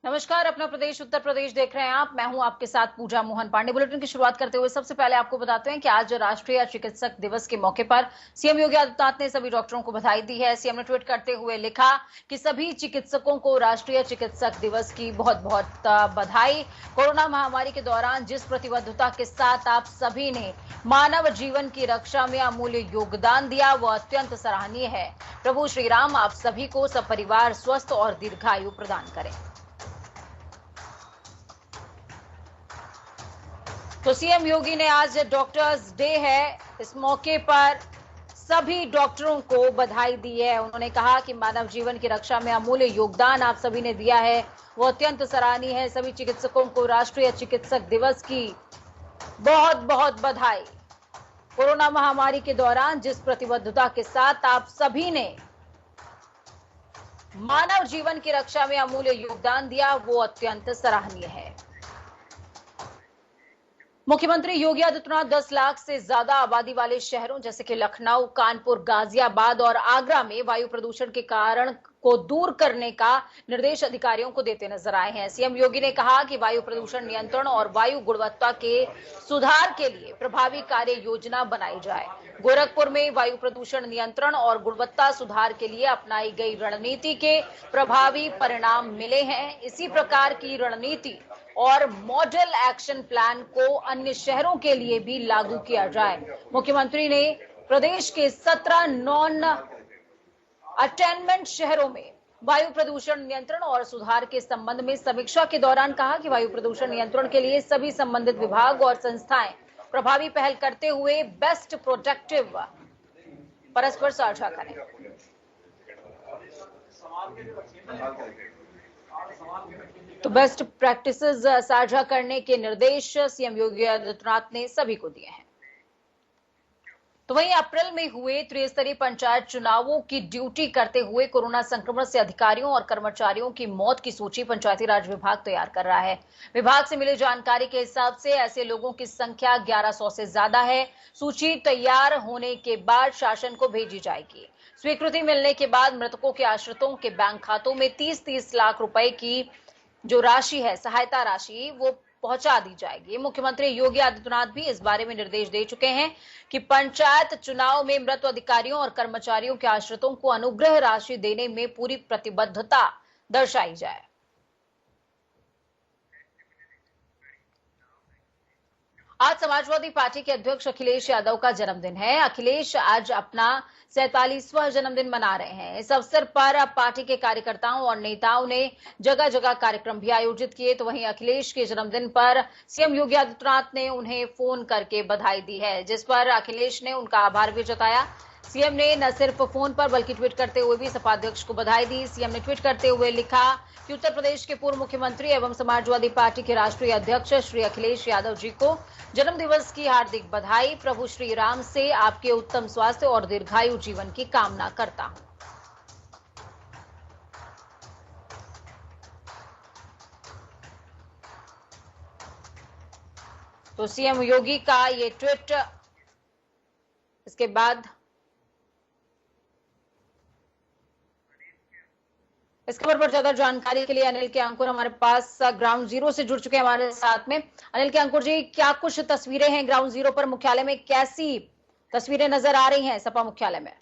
नमस्कार। अपना प्रदेश उत्तर प्रदेश देख रहे हैं आप। मैं हूं आपके साथ पूजा मोहन पांडे। बुलेटिन की शुरुआत करते हुए सबसे पहले आपको बताते हैं कि आज राष्ट्रीय चिकित्सक दिवस के मौके पर सीएम योगी आदित्यनाथ ने सभी डॉक्टरों को बधाई दी है। सीएम ने ट्वीट करते हुए लिखा कि सभी चिकित्सकों को राष्ट्रीय चिकित्सक दिवस की बहुत बहुत बधाई। कोरोना महामारी के दौरान जिस प्रतिबद्धता के साथ आप सभी ने मानव जीवन की रक्षा में अमूल्य योगदान दिया वो अत्यंत सराहनीय है। प्रभु श्री राम आप सभी को सपरिवार स्वस्थ और दीर्घायु प्रदान करें। तो सीएम योगी ने आज डॉक्टर्स डे है, इस मौके पर सभी डॉक्टरों को बधाई दी है। उन्होंने कहा कि मानव जीवन की रक्षा में अमूल्य योगदान आप सभी ने दिया है वो अत्यंत सराहनीय है। सभी चिकित्सकों को राष्ट्रीय चिकित्सक दिवस की बहुत बहुत बधाई। कोरोना महामारी के दौरान जिस प्रतिबद्धता के साथ आप सभी ने मानव जीवन की रक्षा में अमूल्य योगदान दिया वो अत्यंत सराहनीय है। मुख्यमंत्री योगी आदित्यनाथ 10 लाख से ज्यादा आबादी वाले शहरों जैसे कि लखनऊ, कानपुर, गाजियाबाद और आगरा में वायु प्रदूषण के कारण को दूर करने का निर्देश अधिकारियों को देते नजर आए हैं। सीएम योगी ने कहा कि वायु प्रदूषण नियंत्रण और वायु गुणवत्ता के सुधार के लिए प्रभावी कार्य योजना बनाई जाए। गोरखपुर में वायु प्रदूषण नियंत्रण और गुणवत्ता सुधार के लिए अपनाई गई रणनीति के प्रभावी परिणाम मिले हैं। इसी प्रकार की रणनीति और मॉडल एक्शन प्लान को अन्य शहरों के लिए भी लागू किया जाए। मुख्यमंत्री ने प्रदेश के 17 नॉन अटेनमेंट शहरों में वायु प्रदूषण नियंत्रण और सुधार के संबंध में समीक्षा के दौरान कहा कि वायु प्रदूषण नियंत्रण के लिए सभी संबंधित विभाग और संस्थाएं प्रभावी पहल करते हुए बेस्ट प्रोटेक्टिव परस्पर साझा करें। तो बेस्ट प्रैक्टिसेस साझा करने के निर्देश सीएम योगी आदित्यनाथ ने सभी को दिए हैं। तो वहीं अप्रैल में हुए त्रिस्तरीय पंचायत चुनावों की ड्यूटी करते हुए कोरोना संक्रमण से अधिकारियों और कर्मचारियों की मौत की सूची पंचायती राज विभाग तैयार कर रहा है। विभाग से मिली जानकारी के हिसाब से ऐसे लोगों की संख्या 1100 से ज्यादा है। सूची तैयार होने के बाद शासन को भेजी जाएगी। स्वीकृति मिलने के बाद मृतकों के आश्रितों के बैंक खातों में 30-30 लाख रुपए की जो राशि है, सहायता राशि, वो पहुंचा दी जाएगी। मुख्यमंत्री योगी आदित्यनाथ भी इस बारे में निर्देश दे चुके हैं कि पंचायत चुनाव में मृत अधिकारियों और कर्मचारियों के आश्रितों को अनुग्रह राशि देने में पूरी प्रतिबद्धता दर्शाई जाए। आज समाजवादी पार्टी के अध्यक्ष अखिलेश यादव का जन्मदिन है। अखिलेश आज अपना 47वां जन्मदिन मना रहे हैं। इस अवसर पर पार्टी के कार्यकर्ताओं और नेताओं ने जगह जगह कार्यक्रम भी आयोजित किए। तो वहीं अखिलेश के जन्मदिन पर सीएम योगी आदित्यनाथ ने उन्हें फोन करके बधाई दी है, जिस पर अखिलेश ने उनका आभार भी जताया। सीएम ने न सिर्फ फोन पर बल्कि ट्वीट करते हुए भी सपा अध्यक्ष को बधाई दी। सीएम ने ट्वीट करते हुए लिखा कि उत्तर प्रदेश के पूर्व मुख्यमंत्री एवं समाजवादी पार्टी के राष्ट्रीय अध्यक्ष श्री अखिलेश यादव जी को जन्म दिवस की हार्दिक बधाई। प्रभु श्री राम से आपके उत्तम स्वास्थ्य और दीर्घायु जीवन की कामना करता हूं। तो सीएम योगी का ये ट्वीट, इसके बाद इस खबर पर ज्यादा जानकारी के लिए अनिल के अंकुर हमारे पास ग्राउंड जीरो से जुड़ चुके हैं हमारे साथ में। अनिल के अंकुर जी, क्या कुछ तस्वीरें हैं ग्राउंड जीरो पर? मुख्यालय में कैसी तस्वीरें नजर आ रही हैं सपा मुख्यालय में?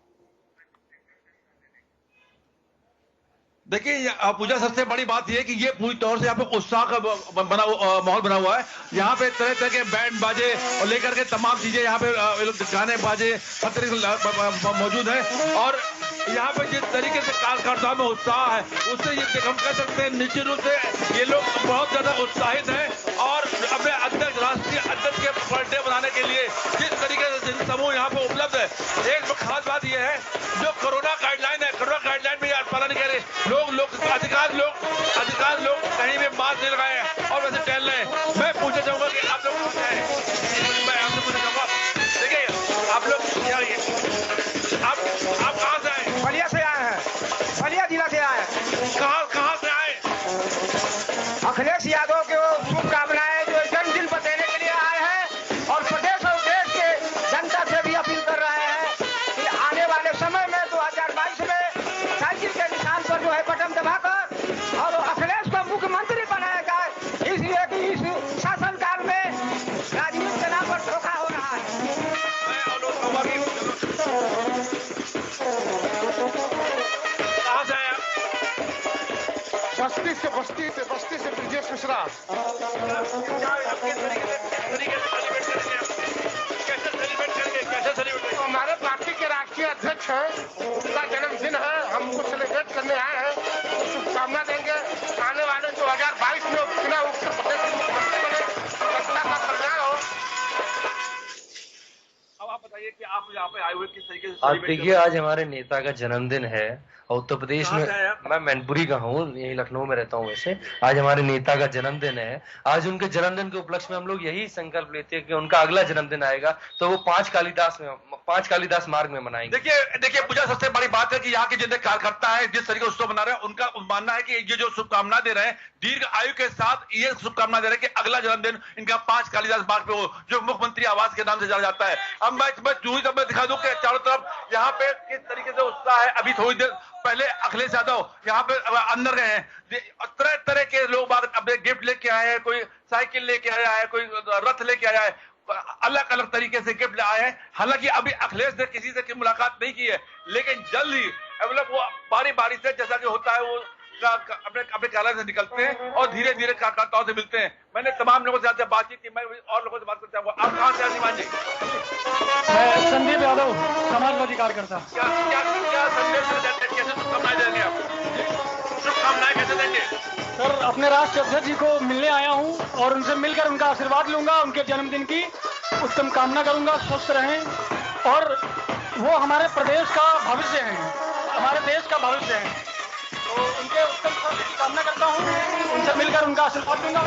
देखिए पूजा, सबसे बड़ी बात यह है कि ये पूरी तौर से यहाँ पे उत्साह का माहौल बना हुआ है। यहाँ पे तरह तरह के बैंड बाजे और लेकर के तमाम चीजें यहाँ पे गाने बाजे हर तरीके मौजूद है। और यहाँ पे जिस तरीके से कार्यकर्ताओं में उत्साह है उससे ये हम कह सकते हैं निश्चित रूप से ये लोग बहुत ज्यादा उत्साहित हैं। और अपने अध्यक्ष, राष्ट्रीय अध्यक्ष के बर्थडे बनाने के लिए जिस तरीके से समूह यहाँ पे उपलब्ध है, एक खास बात यह है जो कोरोना गाइडलाइन है, कोरोना गाइडलाइन में पालन करें। अधिकांश लोग कहीं भी मास्क नहीं लगाए हैं और वैसे टहल रहे हैं। मैं पूछना चाहूंगा कि आप लोग मैं आपसे पूछना चाहूंगा, देखिए आप लोग आप कहाँ से आए? बलिया से आए हैं, बलिया जिला से आए हैं। कहाँ से आए? अखिलेश यादव के शुभकामनाएं जो जन्मदिन पर देने के लिए आए हैं और प्रदेश और देश के जनता से भी अपील कर रहे हैं कि आने वाले समय में 2022 में साइकिल के निशान पर जो है बटन दबाकर और अखिलेश को मुख्यमंत्री बस्ती से ब्रिजेश मिश्रा। तो हमारे पार्टी के राष्ट्रीय अध्यक्ष हैं, उनका जन्मदिन है, हम उनको सेलिब्रेट करने आए हैं, शुभकामना देंगे। आने वाले 2022 में चुनाव उत्तर प्रदेश के मुख्यमंत्री बने, जनता का कल्याण हो। अब आप बताइए कि आप यहाँ पे आए हुए किस तरीके से? आज देखिए, आज हमारे नेता का जन्मदिन है और उत्तर प्रदेश में, मैं मैनपुरी का हूँ, यही लखनऊ में रहता हूँ वैसे। आज हमारे नेता का जन्मदिन है। आज उनके जन्मदिन के उपलक्ष्य में हम लोग यही संकल्प लेते हैं कि उनका अगला जन्मदिन आएगा तो वो 5 कालिदास मार्ग में मनाएंगे। देखिए पूजा, सबसे बड़ी बात है कि यहाँ के जितने कार्यकर्ता है जिस तरीके उत्सव मना रहे हैं, उनका मानना है कि ये जो शुभकामना दे रहे हैं, दीर्घ आयु के साथ ये शुभकामना दे रहे हैं कि अगला जन्मदिन इनका 5 कालिदास मार्ग पे हो, जो मुख्यमंत्री आवास के नाम से जाना जाता है। अब मैं दूरी तक मैं दिखा दूं कि चारों तरफ यहाँ पे किस तरीके से उत्साह है। अभी थोड़ी देर पहले अखिलेश यादव यहाँ पे अंदर गए हैं, तरह तरह के लोग अपने गिफ्ट लेके आए हैं, कोई साइकिल लेके आया है, कोई रथ लेके आया है, अलग अलग तरीके से गिफ्ट आए हैं। हालांकि अभी अखिलेश ने किसी से मुलाकात नहीं की है, लेकिन जल्द ही मतलब वो बारी बारी से जैसा कि होता है वो अपने कार्यालय से निकलते हैं और धीरे धीरे कार्यकर्ताओं से मिलते हैं। मैंने तमाम लोगों से बातचीत की, मैं और लोगों से बात करना चाहूंगा। आप कहाँ से हैं निमान जी? मैं संदीप यादव, समाजवादी कार्यकर्ता। क्या संदेश कैसे शुभकामनाएं देंगे आप? शुभकामनाएं कैसे देंगे? सर, अपने राष्ट्रीय अध्यक्ष जी को मिलने आया हूं और उनसे मिलकर उनका आशीर्वाद लूंगा, उनके जन्मदिन की उत्तम कामना करूंगा, स्वस्थ रहें। और वो हमारे प्रदेश का भविष्य है, हमारे देश का भविष्य है, तो उनके उत्तम कामना करता हूँ, उनसे मिलकर उनका आशीर्वाद लूंगा।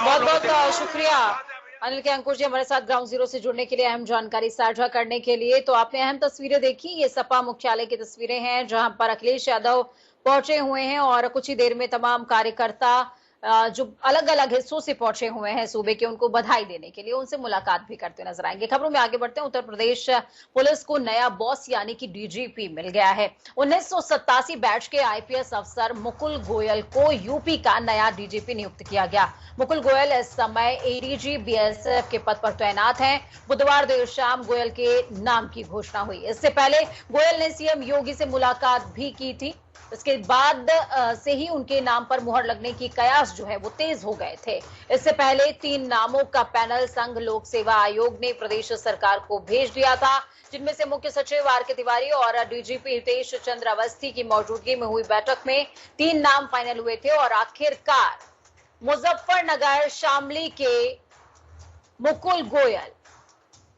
बहुत बहुत शुक्रिया अनिल के अंकुश जी, हमारे साथ ग्राउंड जीरो से जुड़ने के लिए, अहम जानकारी साझा करने के लिए। तो आपने अहम तस्वीरें देखी, ये सपा मुख्यालय की तस्वीरें हैं जहां पर अखिलेश यादव पहुंचे हुए हैं और कुछ ही देर में तमाम कार्यकर्ता जो अलग अलग हिस्सों से पहुंचे हुए हैं सूबे के, उनको बधाई देने के लिए उनसे मुलाकात भी करते नजर आएंगे। खबरों में आगे बढ़ते हैं। उत्तर प्रदेश पुलिस को नया बॉस यानी कि डीजीपी मिल गया है। 1987 बैच के आईपीएस अफसर मुकुल गोयल को यूपी का नया डीजीपी नियुक्त किया गया। मुकुल गोयल इस समय एडीजी बीएसएफ के पद पर तैनात हैं। बुधवार देर शाम गोयल के नाम की घोषणा हुई। इससे पहले गोयल ने सीएम योगी से मुलाकात भी की थी। इसके बाद से ही उनके नाम पर मुहर लगने की कयास जो है वो तेज हो गए थे। इससे पहले 3 नामों का पैनल संघ लोक सेवा आयोग ने प्रदेश सरकार को भेज दिया था, जिनमें से मुख्य सचिव आर के तिवारी और डीजीपी हितेश चंद्र अवस्थी की मौजूदगी में हुई बैठक में 3 नाम फाइनल हुए थे और आखिरकार मुजफ्फरनगर शामली के मुकुल गोयल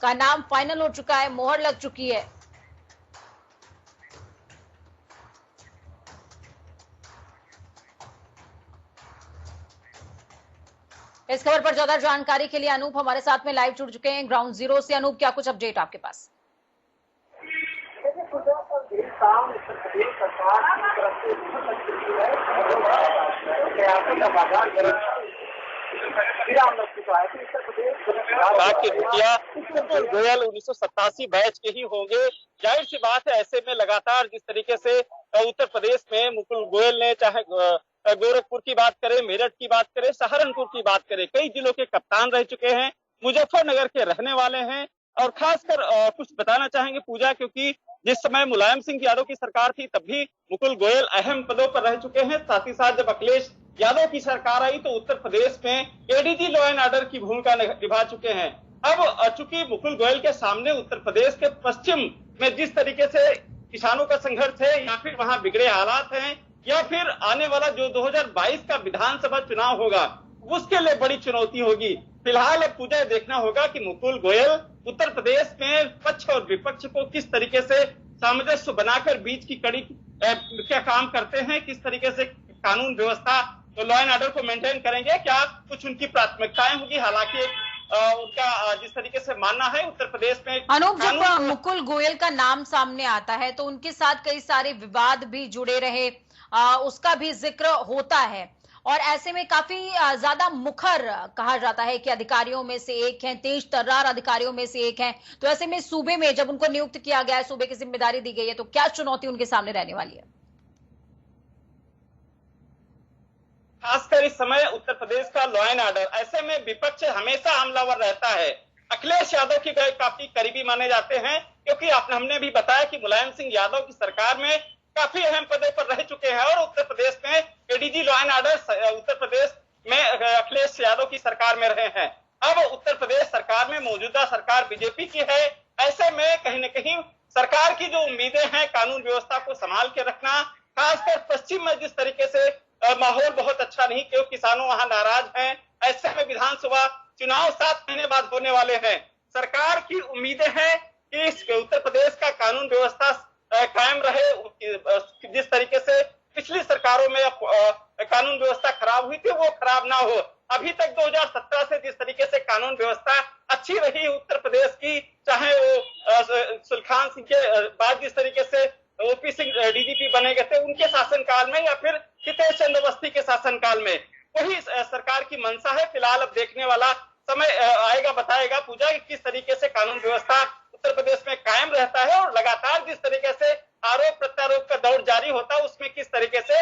का नाम फाइनल हो चुका है, मुहर लग चुकी है। इस खबर पर ज्यादा जानकारी के लिए अनूप हमारे साथ में लाइव जुड़ चुके हैं ग्राउंड जीरो से। अनूप, क्या कुछ अपडेट आपके पास? गोयल 1987 बैच के ही होंगे। जाहिर सी बात है, ऐसे में लगातार जिस तरीके से उत्तर प्रदेश में मुकुल गोयल ने, चाहे गोरखपुर की बात करें, मेरठ की बात करें, सहारनपुर की बात करें, कई जिलों के कप्तान रह चुके हैं, मुजफ्फरनगर के रहने वाले हैं। और खासकर कुछ बताना चाहेंगे पूजा, क्योंकि जिस समय मुलायम सिंह यादव की सरकार थी तब भी मुकुल गोयल अहम पदों पर रह चुके हैं। साथ ही साथ जब अखिलेश यादव की सरकार आई तो उत्तर प्रदेश में एडीजी लॉ एंड ऑर्डर की भूमिका निभा चुके हैं। अब चूंकि मुकुल गोयल के सामने उत्तर प्रदेश के पश्चिम में जिस तरीके से किसानों का संघर्ष है, या फिर वहां बिगड़े हालात हैं, या फिर आने वाला जो 2022 का विधानसभा चुनाव होगा उसके लिए बड़ी चुनौती होगी। फिलहाल अब पूजा देखना होगा कि मुकुल गोयल उत्तर प्रदेश में पक्ष और विपक्ष को किस तरीके से सामंजस्य बनाकर बीच की कड़ी क्या काम करते हैं, किस तरीके से कानून व्यवस्था तो लॉ एंड ऑर्डर को मेंटेन करेंगे, क्या कुछ उनकी प्राथमिकताएं होगी। हालांकि उनका जिस तरीके से मानना है उत्तर प्रदेश में। अनूप, जब मुकुल गोयल का नाम सामने आता है तो उनके साथ कई सारे विवाद भी जुड़े रहे, उसका भी जिक्र होता है और ऐसे में काफी ज्यादा मुखर कहा जाता है कि अधिकारियों में से एक हैं, तेज तर्रार अधिकारियों में से एक हैं। तो ऐसे में सूबे में जब उनको नियुक्त किया गया है, सूबे की जिम्मेदारी दी गई है, तो क्या चुनौती उनके सामने रहने वाली है? खासकर इस समय उत्तर प्रदेश का लॉ एंड ऑर्डर, ऐसे में विपक्ष हमेशा हमलावर रहता है। अखिलेश यादव की काफी करीबी माने जाते हैं, क्योंकि हमने भी बताया कि मुलायम सिंह यादव की सरकार में काफी अहम पदों पर रह चुके हैं और उत्तर प्रदेश में law and order Uttar Pradesh में अखिलेश यादव की सरकार में रहे हैं। अब उत्तर प्रदेश सरकार में मौजूदा सरकार बीजेपी की है। ऐसे में कहीं न कहीं सरकार की जो उम्मीदें हैं कानून व्यवस्था को संभाल के रखना, खासकर पश्चिम में जिस तरीके से माहौल बहुत अच्छा नहीं, क्योंकि किसानों वहां नाराज हैं। ऐसे में विधानसभा चुनाव 7 महीने बाद होने वाले हैं। सरकार की उम्मीदें हैं कि इस उत्तर प्रदेश का कानून व्यवस्था कायम रहे। जिस तरीके से पिछली सरकारों में कानून व्यवस्था खराब हुई थी वो खराब ना हो। अभी तक 2017 से जिस तरीके से कानून व्यवस्था अच्छी रही उत्तर प्रदेश की, चाहे वो सुलखान सिंह के बाद जिस तरीके से ओपी सिंह डीजीपी बने गए थे उनके शासनकाल में, या फिर हितेश चंद्र अवस्थी के शासनकाल में, वही सरकार की मंशा है। फिलहाल अब देखने वाला समय आएगा, बताएगा पूजा कि किस तरीके से कानून व्यवस्था उत्तर प्रदेश में कायम रहता है और लगातार जिस तरीके से आरोप प्रत्यारोप का दौर जारी होता है उसमें किस तरीके से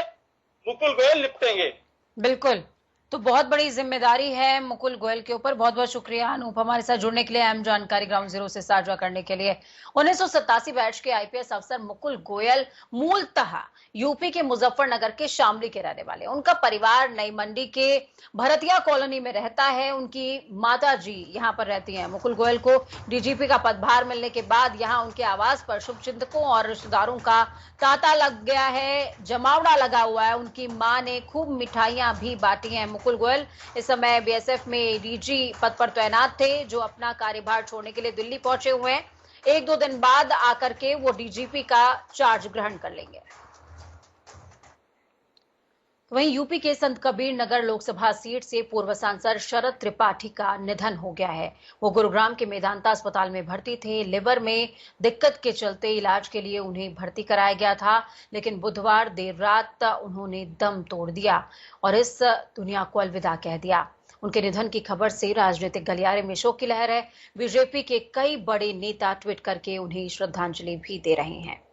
मुकुल गोयल निपटेंगे। बिल्कुल, तो बहुत बड़ी जिम्मेदारी है मुकुल गोयल के ऊपर। बहुत बहुत शुक्रिया अनूप हमारे साथ जुड़ने के लिए, अहम जानकारी ग्राउंड जीरो से साझा करने के लिए। 1987 बैच के आईपीएस अफसर मुकुल गोयल मूलतः यूपी के मुजफ्फरनगर के शामली के रहने वाले। उनका परिवार नई मंडी के भरतिया कॉलोनी में रहता है। उनकी माता जी यहाँ पर रहती हैं। मुकुल गोयल को डीजीपी का पदभार मिलने के बाद यहाँ उनके आवास पर शुभचिंतकों और रिश्तेदारों का तांता लग गया है, जमावड़ा लगा हुआ है। उनकी मां ने खूब मिठाइयां भी बांटी हैं। मुकुल गोयल इस समय बीएसएफ में एडीजी पद पर तैनात थे, जो अपना कार्यभार छोड़ने के लिए दिल्ली पहुंचे हुए हैं। 1-2 दिन बाद आकर के वो डीजीपी का चार्ज ग्रहण कर लेंगे। वहीं यूपी के संत कबीर नगर लोकसभा सीट से पूर्व सांसद शरद त्रिपाठी का निधन हो गया है। वो गुरुग्राम के मेदांता अस्पताल में भर्ती थे। लिवर में दिक्कत के चलते इलाज के लिए उन्हें भर्ती कराया गया था, लेकिन बुधवार देर रात उन्होंने दम तोड़ दिया और इस दुनिया को अलविदा कह दिया। उनके निधन की खबर से राजनीतिक गलियारे में शोक की लहर है। बीजेपी के कई बड़े नेता ट्वीट करके उन्हें श्रद्धांजलि भी दे रहे हैं।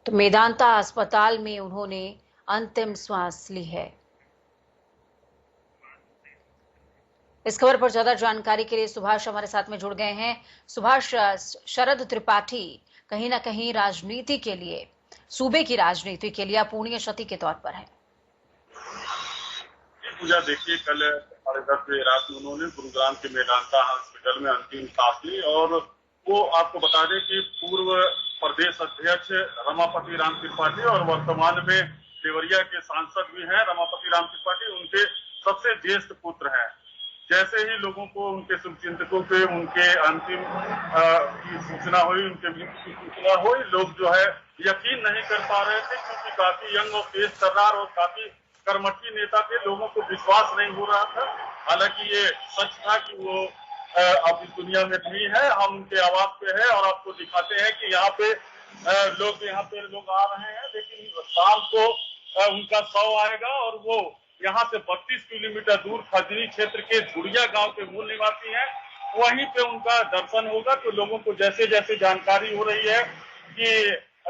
तो मेदांता अस्पताल में उन्होंने अंतिम श्वास ली है। इस खबर पर ज्यादा जानकारी के लिए सुभाष हमारे साथ में जुड़ गए हैं। सुभाष, शरद त्रिपाठी कहीं ना कहीं राजनीति के लिए, सूबे की राजनीति के लिए अपूर्णीय क्षति के तौर पर है। पूजा देखिए, कल 10:30 बजे रात में उन्होंने गुरुग्राम के मेदांता हॉस्पिटल में अंतिम सांस ली। और वो आपको बता दें कि पूर्व प्रदेश अध्यक्ष रमापति राम त्रिपाठी और वर्तमान में देवरिया के सांसद भी हैं रमापति राम त्रिपाठी, उनके सबसे ज्येष्ठ पुत्र हैं। जैसे ही लोगों को, उनके शुभचिंतकों पे उनके अंतिम की सूचना हुई, उनके मृत्यु की सूचना हुई, लोग जो है यकीन नहीं कर पा रहे थे, क्योंकि काफी यंग और तेज तर्रार और काफी कर्मठी नेता थे। लोगों को विश्वास नहीं हो रहा था। हालांकि ये सच था कि वो अब इस दुनिया में नहीं है। हम उनके आवास पे है और आपको दिखाते हैं कि यहाँ पे लोग आ रहे हैं, लेकिन शाम को उनका शव आएगा और वो यहाँ से 32 किलोमीटर दूर खजरी क्षेत्र के झुड़िया गांव के मूल निवासी हैं, वहीं पे उनका दर्शन होगा। तो लोगों को जैसे जैसे जानकारी हो रही है कि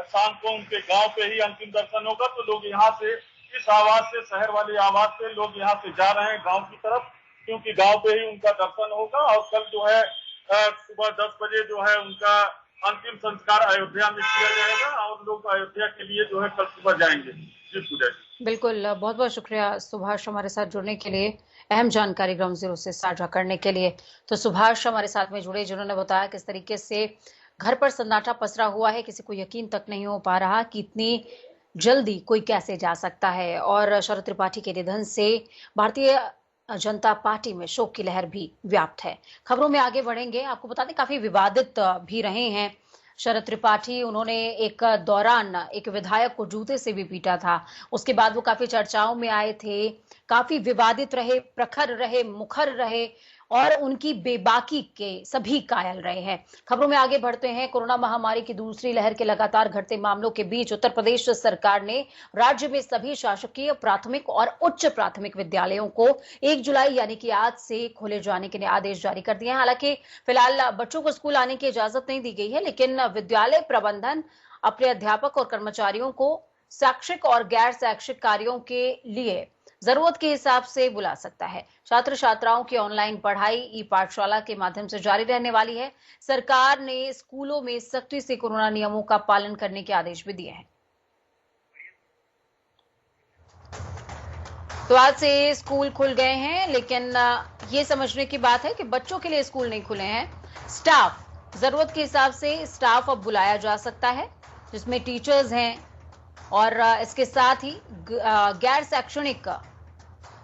शाम को उनके गांव पे ही अंतिम दर्शन होगा, तो लोग यहाँ से, इस आवाज से, शहर वाले आवाज से लोग यहाँ से जा रहे हैं गांव की तरफ, क्योंकि गांव पे ही उनका दर्शन होगा। और कल जो है सुबह 10 बजे जो है उनका अंतिम संस्कार अयोध्या में किया जाएगा और लोग अयोध्या के लिए जो है कल सुबह जाएंगे। जी पूजा जी। बिल्कुल, बहुत बहुत शुक्रिया सुभाष हमारे साथ जुड़ने के लिए, अहम जानकारी ग्राउंड जीरो से साझा करने के लिए। तो सुभाष हमारे साथ में जुड़े, जिन्होंने बताया किस तरीके से घर पर सन्नाटा पसरा हुआ है। किसी को यकीन तक नहीं हो पा रहा कि इतनी जल्दी कोई कैसे जा सकता है। और शरद त्रिपाठी के निधन से भारतीय जनता पार्टी में शोक की लहर भी व्याप्त है। खबरों में आगे बढ़ेंगे। आपको बता दें, काफी विवादित भी रहे हैं शरद त्रिपाठी। उन्होंने एक दौरान एक विधायक को जूते से भी पीटा था। उसके बाद वो काफी चर्चाओं में आए थे, काफी विवादित रहे, प्रखर रहे, मुखर रहे और उनकी बेबाकी के सभी कायल रहे हैं। खबरों में आगे बढ़ते हैं। कोरोना महामारी की दूसरी लहर के लगातार घटते मामलों के बीच उत्तर प्रदेश सरकार ने राज्य में सभी शासकीय प्राथमिक और उच्च प्राथमिक विद्यालयों को 1 जुलाई यानी कि आज से खोले जाने के आदेश जारी कर दिए हैं। हालांकि फिलहाल बच्चों को स्कूल आने की इजाजत नहीं दी गई है, लेकिन विद्यालय प्रबंधन अपने अध्यापक और कर्मचारियों को शैक्षिक और गैर शैक्षिक कार्यों के लिए जरूरत के हिसाब से बुला सकता है। छात्र छात्राओं की ऑनलाइन पढ़ाई ई पाठशाला के माध्यम से जारी रहने वाली है। सरकार ने स्कूलों में सख्ती से कोरोना नियमों का पालन करने के आदेश भी दिए हैं। तो आज से स्कूल खुल गए हैं, लेकिन ये समझने की बात है कि बच्चों के लिए स्कूल नहीं खुले हैं। स्टाफ, जरूरत के हिसाब से स्टाफ अब बुलाया जा सकता है, जिसमें टीचर्स हैं और इसके साथ ही गैर शैक्षणिक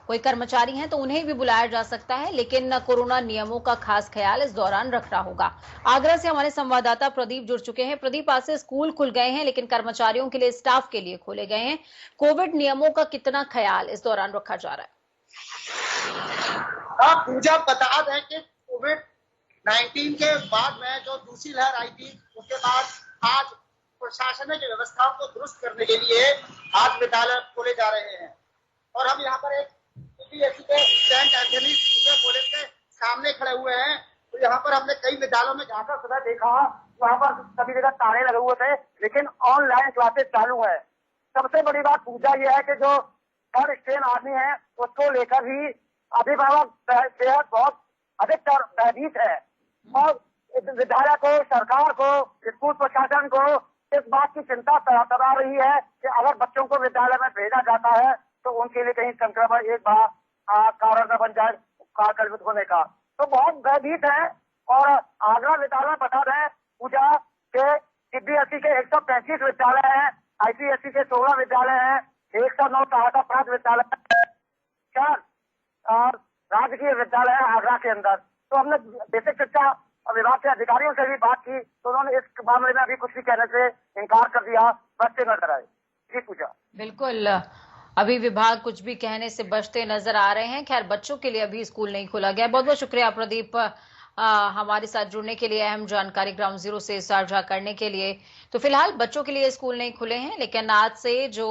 कोई कर्मचारी हैं तो उन्हें भी बुलाया जा सकता है, लेकिन कोरोना नियमों का खास ख्याल इस दौरान रखना होगा। आगरा से हमारे संवाददाता प्रदीप जुड़ चुके हैं। प्रदीप, आज से स्कूल खुल गए हैं, लेकिन कर्मचारियों के लिए, स्टाफ के लिए खोले गए हैं। कोविड नियमों का कितना ख्याल इस दौरान रखा जा रहा है? पूजा, बता दें कि कोविड-19 के बाद में जो दूसरी लहर आई थी, उसके बाद आज प्रशासन की व्यवस्थाओं को दुरुस्त करने के लिए आज विद्यालय खोले जा रहे हैं। और हम यहाँ पर एक सीबीएसई के सेंट एंथनी कॉलेज के सामने खड़े हुए हैं। तो यहाँ पर हमने कई विद्यालयों में जाकर सुबह देखा, वहाँ पर सभी जगह ताले लगे हुए थे, लेकिन ऑनलाइन क्लासेस चालू है। सबसे बड़ी बात पूजा ये है कि जो थर्ड स्ट्रेन आदमी है उसको लेकर भी अभिभावक सेहत बहुत अधिक भयभीत है। और विद्यालय को, सरकार को, स्कूल प्रशासन को इस बात की चिंता सता रही है कि अगर बच्चों को विद्यालय में भेजा जाता है तो उनके लिए कहीं संक्रमण एक बार कारण न बन जाए कल्पित होने का। तो बहुत भयभीत है। और आगरा विद्यालय बता दें पूजा के सीबीएसई के 135 विद्यालय हैं, आईसीएसई के 16 विद्यालय हैं, 109 सहायता प्राप्त विद्यालय, 4 राजकीय विद्यालय है आगरा के अंदर। तो हमने बेसिक शिक्षा विभाग के अधिकारियों से भी बात की तो उन्होंने इस मामले में अभी कुछ भी कहने से इनकार कर दिया, बचते नजर आए। जी पूजा। बिल्कुल, अभी विभाग कुछ भी कहने से बचते नजर आ रहे हैं। खैर, बच्चों के लिए अभी स्कूल नहीं खोला गया। बहुत बहुत शुक्रिया प्रदीप, हमारे साथ जुड़ने के लिए, अहम जानकारी ग्राउंड जीरो से साझा करने के लिए। तो फिलहाल बच्चों के लिए स्कूल नहीं खुले हैं, लेकिन आज से जो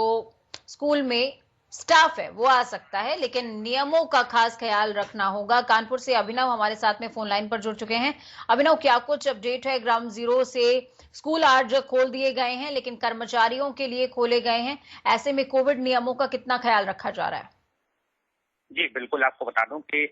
स्कूल में स्टाफ है वो आ सकता है, लेकिन नियमों का खास ख्याल रखना होगा। कानपुर से अभिनव हमारे साथ में फोन लाइन पर जुड़ चुके हैं। अभिनव, क्या कुछ अपडेट है? ग्राउंड जीरो से स्कूल आज खोल दिए गए हैं, लेकिन कर्मचारियों के लिए खोले गए हैं। ऐसे में कोविड नियमों का कितना ख्याल रखा जा रहा है? जी बिल्कुल, आपको बता दूं कि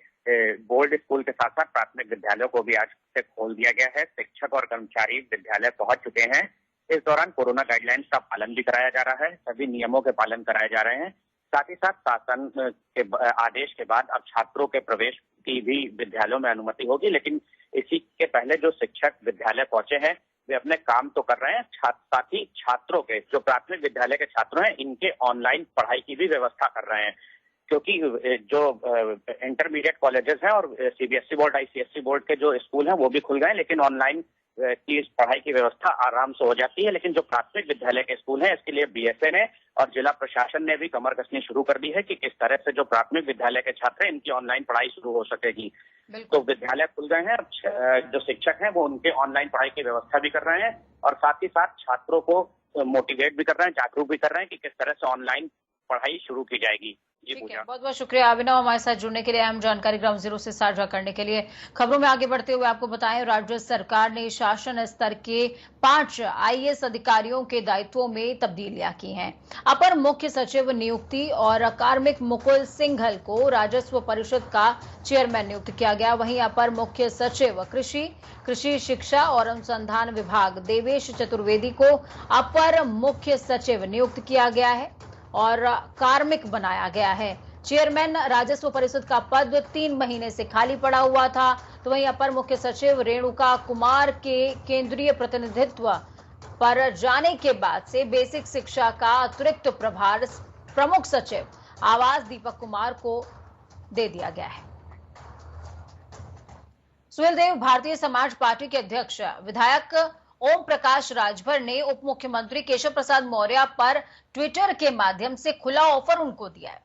बोर्ड स्कूल के साथ साथ प्राथमिक विद्यालयों को भी आज से खोल दिया गया है। शिक्षक और कर्मचारी विद्यालय पहुंच चुके हैं। इस दौरान कोरोना गाइडलाइंस का पालन भी कराया जा रहा है, सभी नियमों के पालन कराए जा रहे हैं। साथ ही साथ शासन के आदेश के बाद अब छात्रों के प्रवेश की भी विद्यालयों में अनुमति होगी, लेकिन इसी के पहले जो शिक्षक विद्यालय पहुंचे हैं वे अपने काम तो कर रहे हैं, साथ ही छात्रों के, जो प्राथमिक विद्यालय के छात्र हैं, इनके ऑनलाइन पढ़ाई की भी व्यवस्था कर रहे हैं। क्योंकि जो इंटरमीडिएट कॉलेजेस हैं और सीबीएसई बोर्ड, आईसीएसई बोर्ड के जो स्कूल हैं वो भी खुल गए, लेकिन ऑनलाइन की पढ़ाई की व्यवस्था आराम से हो जाती है। लेकिन जो प्राथमिक विद्यालय के स्कूल हैं इसके लिए बीएसए ने और जिला प्रशासन ने भी कमर कसनी शुरू कर दी है कि किस तरह से जो प्राथमिक विद्यालय के छात्र हैं इनकी ऑनलाइन पढ़ाई शुरू हो सकेगी। तो विद्यालय खुल गए हैं, जो शिक्षक हैं वो उनके ऑनलाइन पढ़ाई की व्यवस्था भी कर रहे हैं और साथ ही साथ छात्रों को मोटिवेट भी कर रहे हैं, जागरूक भी कर रहे हैं कि किस तरह से ऑनलाइन पढ़ाई शुरू की जाएगी। ठीक है, बहुत बहुत शुक्रिया अभिनव, हमारे साथ जुड़ने के लिए, अहम जानकारी ग्राउंड जीरो से साझा करने के लिए। खबरों में आगे बढ़ते हुए आपको बताएं, राज्य सरकार ने शासन स्तर के 5 आईएएस अधिकारियों के दायित्वों में तब्दीलियां की हैं। अपर मुख्य सचिव नियुक्ति और कार्मिक मुकुल सिंघल को राजस्व परिषद का चेयरमैन नियुक्त किया गया। वहीं अपर मुख्य सचिव कृषि शिक्षा और अनुसंधान विभाग देवेश चतुर्वेदी को अपर मुख्य सचिव नियुक्त किया गया है और कार्मिक बनाया गया है। चेयरमैन राजस्व परिषद का पद 3 महीने से खाली पड़ा हुआ था। तो वहीं अपर मुख्य सचिव रेणुका कुमार के केंद्रीय प्रतिनिधित्व पर जाने के बाद से बेसिक शिक्षा का अतिरिक्त प्रभार प्रमुख सचिव आवास दीपक कुमार को दे दिया गया है। सुहेलदेव भारतीय समाज पार्टी के अध्यक्ष विधायक ओम प्रकाश राजभर ने उप मुख्यमंत्री केशव प्रसाद मौर्य पर ट्विटर के माध्यम से खुला ऑफर उनको दिया है।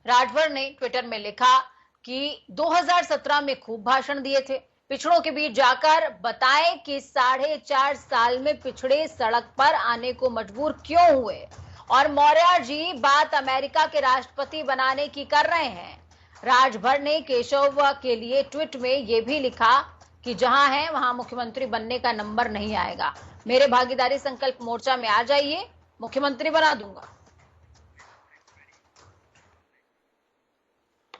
राजभर ने ट्विटर में लिखा कि 2017 में खूब भाषण दिए थे, पिछड़ों के बीच जाकर बताएं कि 4.5 साल में पिछड़े सड़क पर आने को मजबूर क्यों हुए, और मौर्य जी बात अमेरिका के राष्ट्रपति बनाने की कर रहे हैं। राजभर ने केशव के लिए ट्वीट में यह भी लिखा कि जहां है वहां मुख्यमंत्री बनने का नंबर नहीं आएगा, मेरे भागीदारी संकल्प मोर्चा में आ जाइए, मुख्यमंत्री बना दूंगा।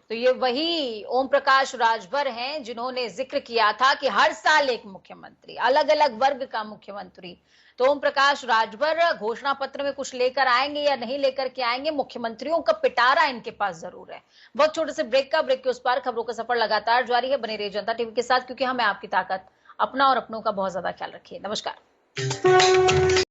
तो ये वही ओम प्रकाश राजभर हैं जिन्होंने जिक्र किया था कि हर साल एक मुख्यमंत्री, अलग अलग वर्ग का मुख्यमंत्री तो ओम प्रकाश राजभर घोषणा पत्र में कुछ लेकर आएंगे या नहीं लेकर के आएंगे, मुख्यमंत्रियों का पिटारा इनके पास जरूर है। बहुत छोटे से ब्रेक के उस पार खबरों का सफर लगातार जारी है। बने रहिए जनता टीवी के साथ, क्योंकि हमें आपकी ताकत, अपना और अपनों का बहुत ज्यादा ख्याल रखिए। नमस्कार।